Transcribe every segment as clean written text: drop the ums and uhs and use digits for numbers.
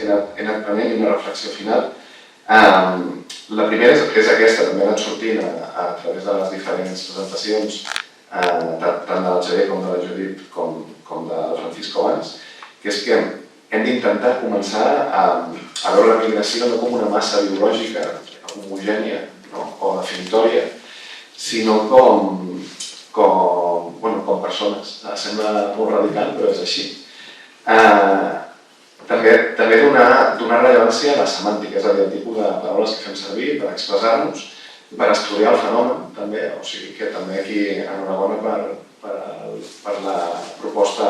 idees que he anat prenent i una reflexió final. La primera és aquesta, també ha anat sortint a través de les diferents presentacions, tant de la Xavier com de la Judit com de Francisco abans, que és que hem d'intentar començar a veure la migració no com una massa biològica homogènia o definitòria, sinó com persones. Sembla molt radical, però és així. També donar rellevància a la semàntica, és a dir, el tipus de paraules que fem servir per expressar-nos, per estudiar el fenomen, també. O sigui que també aquí enhorabona per la proposta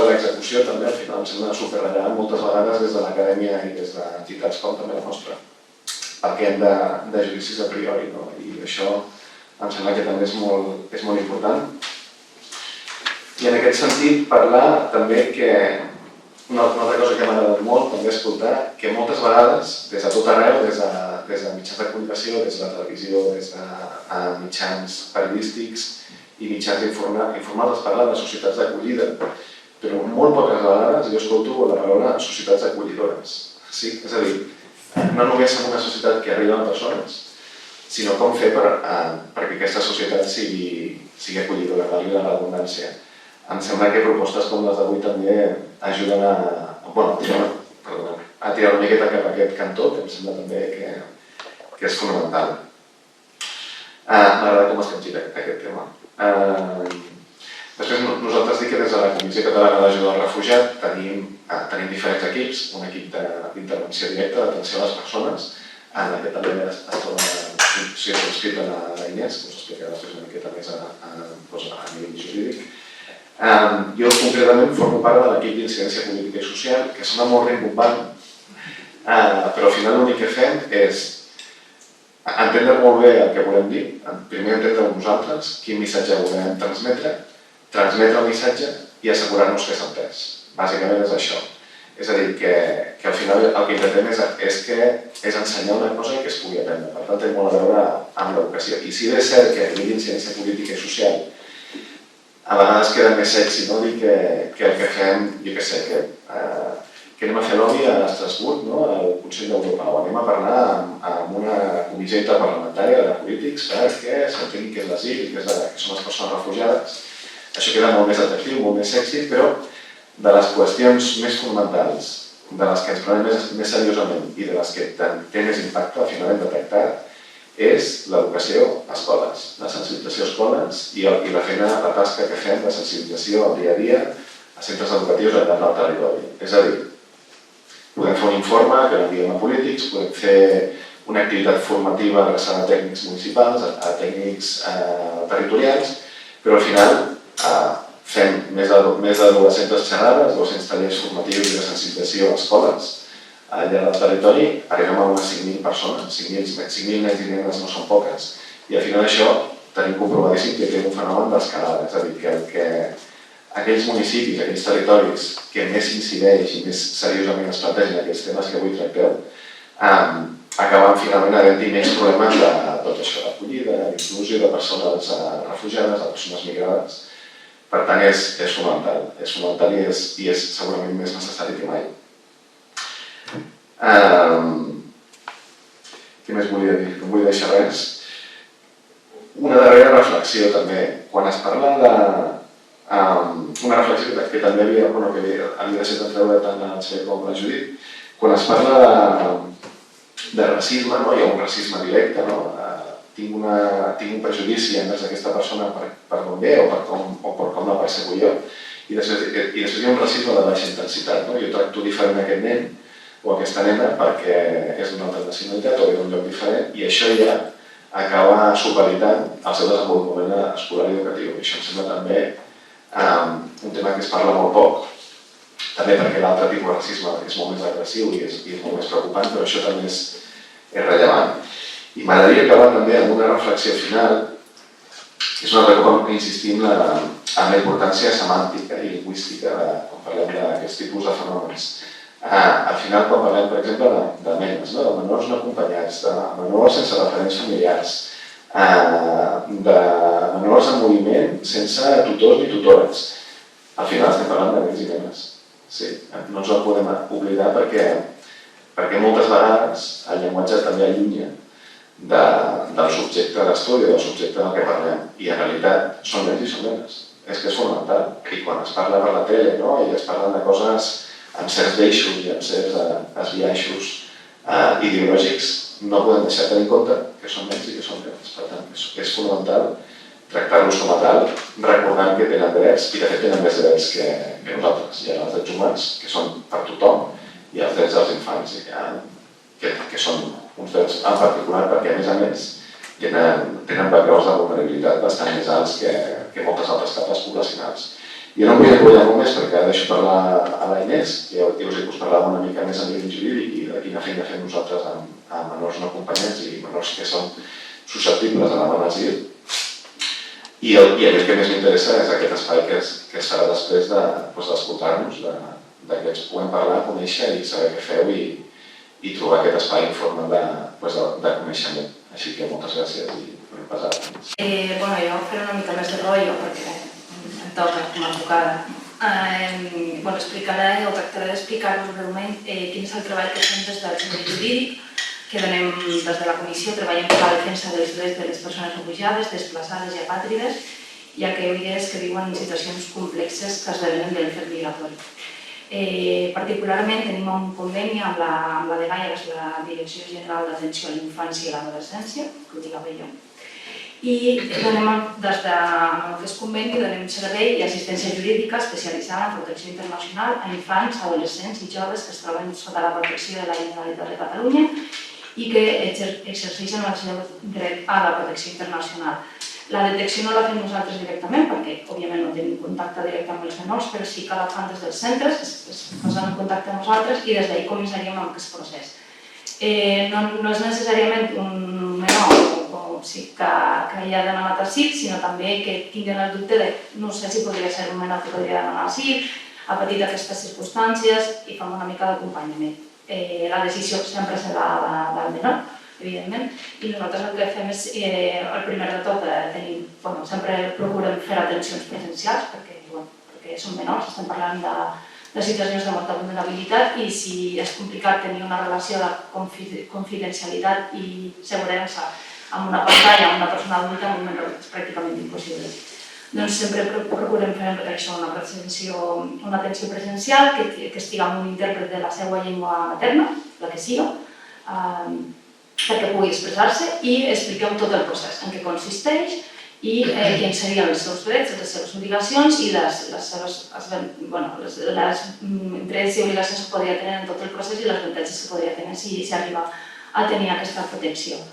d'execució, també al final em sembla superrellevant moltes vegades des de l'acadèmia i des d'entitats com també la nostra, perquè hem de judicis a priori, i això em sembla que també és molt important. I en aquest sentit parlar també que una altra cosa que m'ha agradat molt també escoltar, que moltes vegades, des de tot arreu, des de mitjans de comunicació, des de la televisió, des de mitjans periodístics i mitjans informals es parla de societats d'acollida, però molt poques vegades jo escolto la paraula societats acollidores. És a dir, no només som una societat que arriba a persones, sinó com fer perquè aquesta societat sigui acollidora, valgui la redundància. Em sembla que propostes com les d'avui també ajuden a tirar una miqueta cap a aquest cantó, que em sembla també que és fonamental. M'agrada com es capgira aquest tema. Després, nosaltres dic que des de la Comissió Catalana d'Ajuda al Refugiat tenim diferents equips, un equip d'intervenció directa, d'atenció a les persones, en aquest també es troba inscrit en la Inés, que us explicarà després una miqueta més a nivell jurídic. Jo concretament formo part de l'equip d'incidència política i social, que sona molt rimbombant, però al final l'únic que fem és entendre molt bé el que volem dir, primer entendre nosaltres quin missatge volem transmetre el missatge i assegurar-nos que s'ha entès. Bàsicament és això. És a dir, que al final el que intentem és ensenyar una cosa que es pugui aprendre. Per tant, té molt a veure amb l'educació. I si bé és cert que a nivell d'incidència política i social a vegades queda més sexy dir que el que fem, jo què sé, que anem a fer lobby a Estrasburg, al Consell d'Europa, o anem a parlar amb una comissió interparlamentària de polítics perquè s'entengui què és l'asil i què són les persones refugiades. Això queda molt més atractiu, molt més sexy, però de les qüestions més fonamentals, de les que ens prenem més seriosament i de les que té més impacte, al final hem detectat, és l'educació a escoles, la sensibilització a escoles i la feina, la tasca que fem de sensibilització al dia a dia a centres educatius al llarg del territori. És a dir, podem fer un informe que l'enviem a polítics, podem fer una activitat formativa adreçada a tècnics municipals, a tècnics territorials, però al final fem més de 200 xerrades, 200 tallers formatius i de sensibilització a escoles al llarg del territori, arribem a unes 5.000 persones, 5.000 nens i nenes no són poques, i al final això tenim comprovadíssim que té un fenomen d'escalada, és a dir, que aquells municipis, aquells territoris que més incideix i més seriosament es plantegen aquests temes que avui tracteu, acaben finalment havent-hi menys problemes de tot això, d'acollida, d'inclusió de persones refugiades, de persones migrades. Per tant, és fonamental i és segurament més necessari que mai. Què més volia dir? No vull deixar res. Una darrera reflexió també. Quan es parla de... Una reflexió que també havia deixat de treure tant la Txell com la Judit. Quan es parla de racisme, hi ha un racisme directe, tinc un prejudici envers aquesta persona per com ve o per com la percebo jo, i després hi ha un racisme de baixa intensitat. Jo tracto diferent aquest nen o aquesta nena perquè és d'una altra nacionalitat o ve d'un lloc diferent, i això ja acaba supeditant el seu desenvolupament escolar i educatiu. I això em sembla també un tema que es parla molt poc, també perquè l'altre tipus de racisme és molt més agressiu i és molt més preocupant, però això també és rellevant. I m'agradaria acabar també amb una reflexió final, que és un altre cop insistir en la importància semàntica i lingüística quan parlem d'aquests tipus de fenòmens. Al final, quan parlem, per exemple, de nenes, de menors no acompanyats, de menors sense referents familiars, de menors en moviment sense tutors ni tutores, al final estem parlant de nens i nenes. Sí, no ens el podem oblidar perquè moltes vegades el llenguatge també allunya del subjecte d'estudi, del subjecte del que parlem. I en realitat són nens i són nenes. És que és fonamental. I quan es parla per la tele i es parlen de coses amb certs deixos i amb certs esbiaixos ideològics, no podem deixar de tenir en compte que són nens i que són nenes. Per tant, és fonamental tractar-los com a tal, recordant que tenen drets i de fet tenen més drets que nosaltres. Hi ha els drets humans, que són per tothom, i els drets dels infants, que són uns drets en particular perquè, a més, tenen backgrounds de vulnerabilitat bastant més alts que moltes altres capes poblacionals. Jo no em vull enrotllar molt més perquè ara deixo parlar a la Inés, que ja us he parlat una mica més a nivell jurídic i de quina feina fem nosaltres amb menors no acompanyats i menors que són susceptibles de demanar asil. I a mi el que més m'interessa és aquest espai que es farà després d'escoltar-nos, que ens puguem parlar, conèixer i saber què feu i trobar aquest espai en forma de coneixement. Així que moltes gràcies i per passar. Jo faré una mica més de rotllo perquè em toca com a advocada. Explicaré o tractaré d'explicar-vos breument quin és el treball que fem des del Servei Jurídic, que donem des de la Comissió, treballem per la defensa dels drets de les persones refugiades, desplaçades i apàtrides, ja que avui és que viuen en situacions complexes que esdevenen de l'enfer migratori. Particularment tenim un conveni amb la DGAIA, que és la Direcció General d'Atenció a la Infància i l'Adolescència, que ho dic jo, i des d'aquest conveni donem servei i assistència jurídica especialitzada en protecció internacional a infants, adolescents i joves que es troben sota la protecció de la Generalitat de Catalunya i que exerceixen el seu dret a la protecció internacional. La detecció no la fem nosaltres directament perquè, òbviament, no tenim contacte directe amb els menors, però sí que la fan des dels centres, es posen en contacte amb nosaltres i des d'ahir començaríem amb aquest procés. No és necessàriament un menor que ja ha demanat asil, sinó també que tinguin el dubte de no sé si podria ser un menor que podria demanar asil, ha patit aquestes circumstàncies i fem una mica d'acompanyament. La decisió sempre serà del menor, evidentment, i nosaltres el que fem és, el primer de tot, sempre procurem fer atencions presencials perquè són menors, estem parlant de situacions de molta vulnerabilitat i si és complicat tenir una relació de confidencialitat i seguretat amb una pantalla, amb una persona adulta, amb un menor és pràcticament impossible. Doncs sempre procurem fer això, una atenció presencial, que estigui amb un intèrpret de la seva llengua materna, la que siga, perquè pugui expressar-se i expliquem tot el procés, en què consisteix i quins serien els seus drets, les seves obligacions i les drets i obligacions que podria tenir en tot el procés i les avantatges que podria tenir si arriba a tenir aquesta protecció.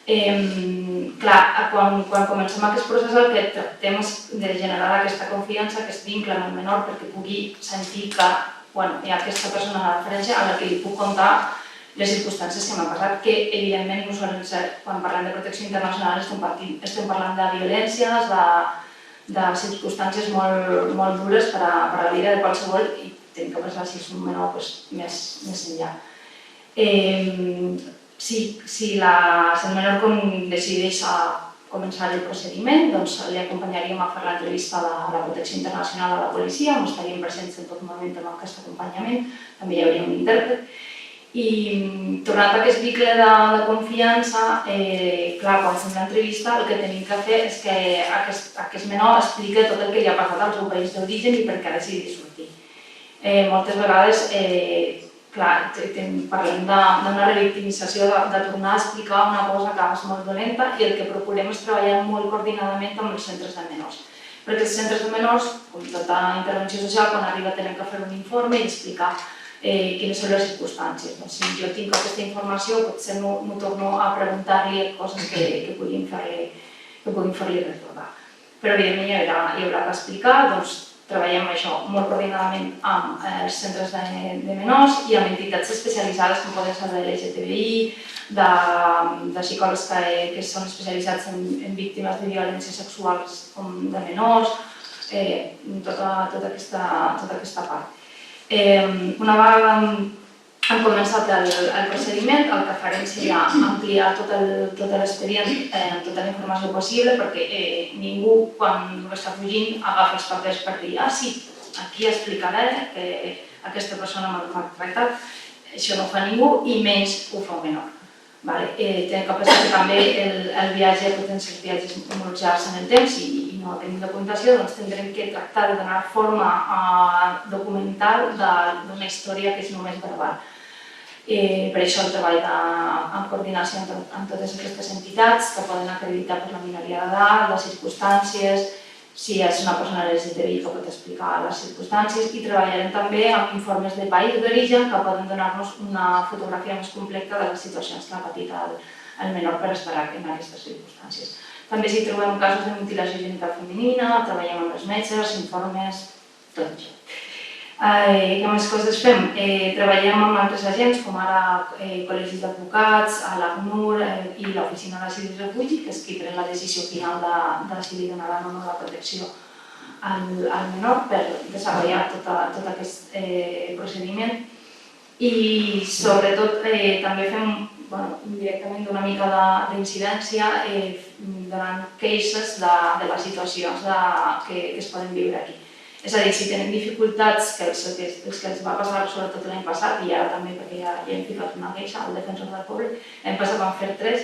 Quan comencem aquest procés el que tractem és de generar aquesta confiança, aquest vincle amb el menor perquè pugui sentir que hi ha aquesta persona de referència a la que li puc contar les circumstàncies que m'han passat, que evidentment no solen ser, quan parlem de protecció internacional estem parlant de violències, de circumstàncies molt dures per a la vida de qualsevol i tenim que pensar si és un menor més enllà. Si el menor decideix començar el procediment, doncs li acompanyaríem a fer l'entrevista a la protecció internacional a la policia, on estaríem presents en tot moment amb aquest acompanyament, també hi hauria un intèrpret. I tornant a aquest vincle de confiança, quan fem l'entrevista el que tenim que fer és que aquest menor expliqui tot el que li ha passat al seu país d'origen i per què ha decidit sortir. Moltes vegades parlem d'una revictimització, de tornar a explicar una cosa que és molt dolenta i el que procurem és treballar molt coordinadament amb els centres de menors. Perquè els centres de menors, com tota intervenció social, quan arriba tenen que fer un informe i explicar quines són les circumstàncies. Si jo tinc aquesta informació, potser no torno a preguntar-li coses que puguin fer-li recordar. Però evidentment hi haurà que explicar, doncs treballem això molt coordinadament amb els centres de menors i amb entitats especialitzades com poden ser de l'LGTBI, de psicòlegs que són especialitzats en víctimes de violències sexuals com de menors, tota aquesta part. Una vegada hem començat el procediment, el que farem seria ampliar tot l'expedient amb tota la informació possible perquè ningú, quan està fugint, agafa els papers per dir sí, aquí explicaré aquesta persona m'ha maltractat. Això no ho fa ningú i menys ho fa un menor. Tenim que pensar que també el viatge poden ser viatges molt llargs en el temps i no tenim documentació, doncs tindrem que tractar de donar forma documental d'una història que és només verbal. Per això el treball en coordinació amb totes aquestes entitats que poden acreditar per la minoria d'edat, les circumstàncies, si és una persona LGTBI que pot explicar les circumstàncies i treballarem també amb informes de país d'origen que poden donar-nos una fotografia més completa de les situacions que ha patit el menor per estar en aquestes circumstàncies. També si trobem casos de mutilació genital femenina, treballem amb els metges, informes, tot això. Què més coses fem? Treballem amb altres agents, com ara col·legis d'advocats, l'ACNUR i l'Oficina d'Asil i Refugi, que és qui pren la decisió final de si li donaran o no la protecció al menor per desenvolupar tot aquest procediment. I sobretot també fem directament una mica d'incidència donant queixes de les situacions que es poden viure aquí. És a dir, si tenen dificultats, que els que els va passar sobretot l'any passat i ara també perquè ja hem ficat una queixa al defensor del poble, l'any passat vam fer 3,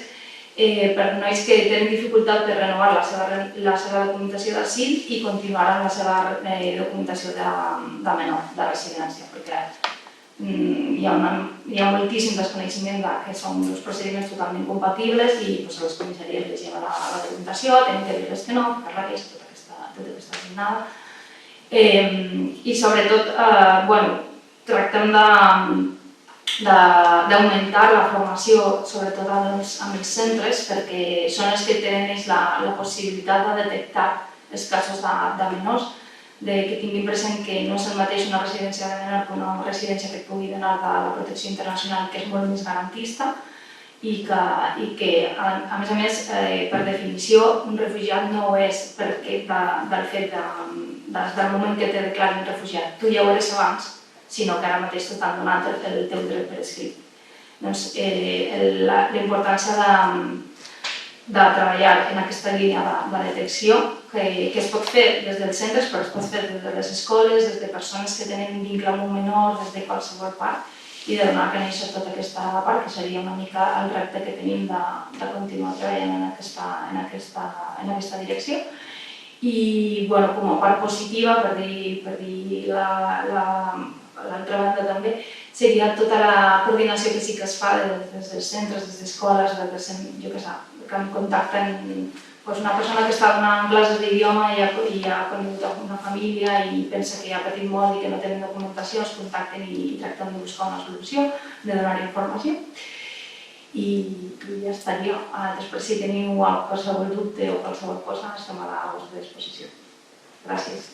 per nois que tenen dificultat per renovar la seva documentació d'asil i continuar amb la seva documentació de menor, de residència, perquè hi ha moltíssim desconeixement que són dos procediments totalment compatibles i a les comissaries les lleva la documentació, tenim que dir-les que no, per la queixa, tota aquesta signada. I sobretot tractem d'augmentar la formació, sobretot amb els centres, perquè són els que tenen la possibilitat de detectar els casos de menors, que tinguin present que no és el mateix una residència de menor que una residència que et pugui donar la protecció internacional, que és molt més garantista, i que, a més, per definició, un refugiat no ho és del fet del moment que te declaren refugiat. Tu ja ho eres abans, sinó que ara mateix t'han donat el teu dret per escrit. Doncs la importància de treballar en aquesta línia de detecció, que es pot fer des dels centres, però es pot fer des de les escoles, des de persones que tenen un vincle amb un menor, des de qualsevol part, i de donar a conèixer tota aquesta part, que seria una mica el repte que tenim de continuar treballant en aquesta direcció. I com a part positiva, per dir l'altra banda també, seria tota la coordinació que sí que es fa des dels centres, des d'escoles, que em contacten una persona que està donant classes d'idioma i ha conegut una família i pensa que ha patit molt i que no tenen documentació, es contacten i tracten de buscar una solució, de donar informació. I ja estaria. Després, si teniu qualsevol dubte o qualsevol cosa, estem a la vostra disposició. Gràcies.